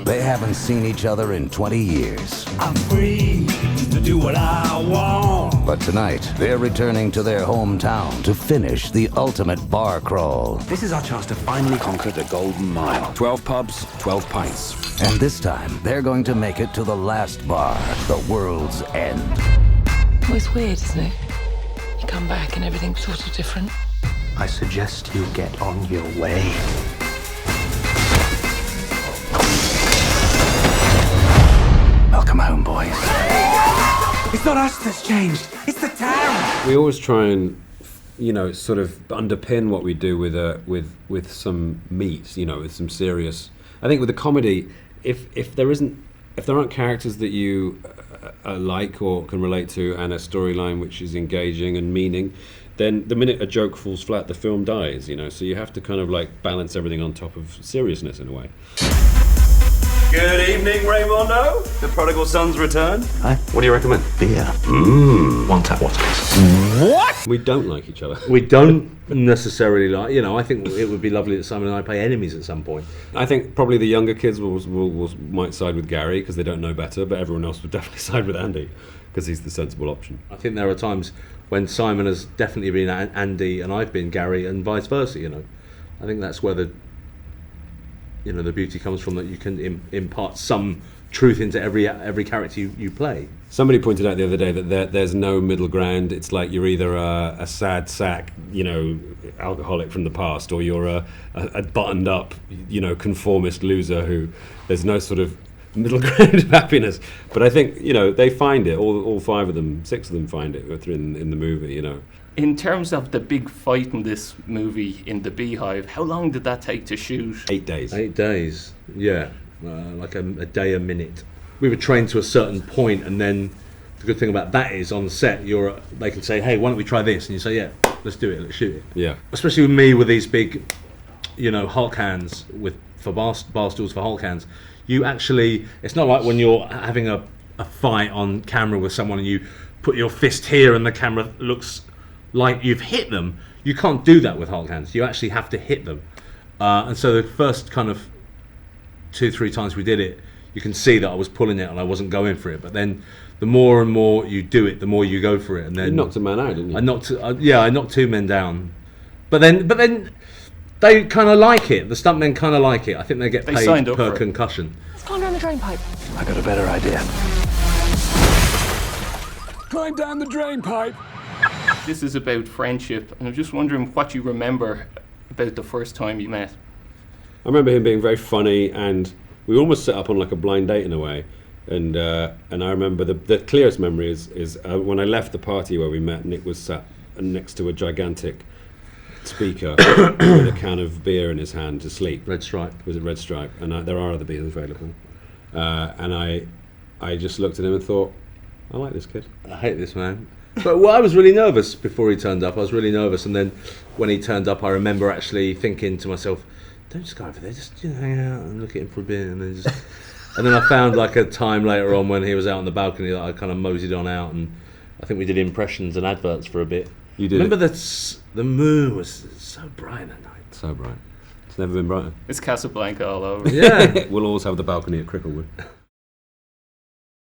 They haven't seen each other in 20 years. I'm free to do what I want. But tonight, they're returning to their hometown to finish the ultimate bar crawl. This is our chance to finally conquer the Golden Mile. 12 pubs, 12 pints. And this time, they're going to make it to the last bar, the world's end. Well, it's weird, isn't it? You come back and everything's sort of different. I suggest you get on your way. Welcome home, boys. It's not us that's changed, it's the town. We always try and, sort of underpin what we do with some meat, with some serious. I think with a comedy, if there aren't characters that you like or can relate to, and a storyline which is engaging and meaning, then the minute a joke falls flat, the film dies. So you have to kind of like balance everything on top of seriousness in a way. Good evening, Raymondo. The prodigal son's return. Hi. What do you recommend? Beer. One tap, what's What? We don't like each other. We don't necessarily like, I think it would be lovely that Simon and I play enemies at some point. I think probably the younger kids might side with Gary because they don't know better, but everyone else would definitely side with Andy because he's the sensible option. I think there are times when Simon has definitely been Andy and I've been Gary and vice versa, I think that's where the beauty comes from, that you can impart some truth into every character you play. Somebody pointed out the other day that there's no middle ground. It's like you're either a sad sack, alcoholic from the past, or you're a buttoned up, conformist loser who there's no sort of middle ground of happiness. But I think, they find it, all five of them, six of them find it in the movie, In terms of the big fight in this movie in the Beehive, how long did that take to shoot? 8 days. 8 days, yeah. Like a day a minute. We were trained to a certain point, and then the good thing about that is on the set, they can say, hey, why don't we try this? And you say, yeah, let's do it, let's shoot it. Yeah. Especially with me with these big, Hulk hands, for bar stools for Hulk hands. You actually, it's not like when you're having a fight on camera with someone and you put your fist here and the camera looks like you've hit them. You can't do that with Hulk hands. You actually have to hit them. And so the first kind of 2-3 times we did it, you can see that I was pulling it and I wasn't going for it. But then the more and more you do it, the more you go for it. And then you knocked a man out, didn't you? I knocked 2 men down. But then they kind of like it. The stuntmen kind of like it. I think they get paid per concussion. Let's climb down the drain pipe. I got a better idea. Climb down the drain pipe. This is about friendship, and I'm just wondering what you remember about the first time you met. I remember him being very funny, and we almost set up on like a blind date in a way. And I remember the clearest memory is when I left the party where we met. Nick was sat next to a gigantic speaker with a can of beer in his hand asleep. Red Stripe. Was it Red Stripe? And there are other beers available. And I just looked at him and thought, I like this kid. I hate this man. But I was really nervous before he turned up. I was really nervous, and then when he turned up, I remember actually thinking to myself, "Don't just go over there. Just hang out and look at him for a bit." And then I found like a time later on when he was out on the balcony that I kind of moseyed on out, and I think we did impressions and adverts for a bit. You did. Remember the moon was so bright that night. So bright. It's never been brighter. It's Casablanca all over. Yeah. We'll always have the balcony at Cricklewood.